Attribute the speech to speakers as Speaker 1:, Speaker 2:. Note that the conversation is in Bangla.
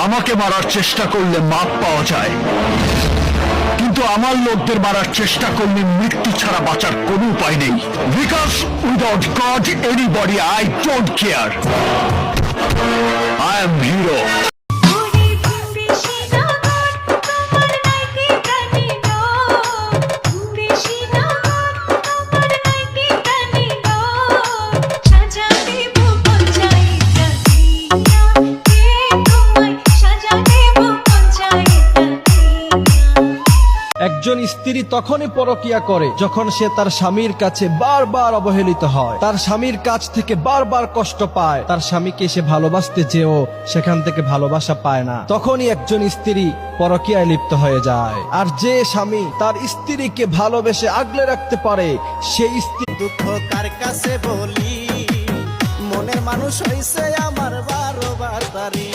Speaker 1: আমাকে মারার চেষ্টা করলে মাপ পাওয়া যায়, কিন্তু আমার লোকদের মারার চেষ্টা করলে মৃত্যু ছাড়া বাঁচার কোনো উপায় নেই। Because without god anybody I don't care. I am hero.
Speaker 2: একজন স্ত্রী তখনই পরকিয়া করে যখন সে তার স্বামীর কাছে বারবার অবহেলিত হয়, তার স্বামীর কাছ থেকে বারবার কষ্ট পায়, তার স্বামীকে সে ভালোবাসতে চেয়েও সেখান থেকে ভালোবাসা পায় না। তখনই একজন স্ত্রী পরকিয়ায় লিপ্ত হয়ে যায়। আর যে স্বামী তার স্ত্রীকে ভালোবেসে আগলে রাখতে পারে সেই স্ত্রী।
Speaker 3: দুঃখ কার কাছে বলি, মনের মানুষ হইছে আমার 12 বার তারি।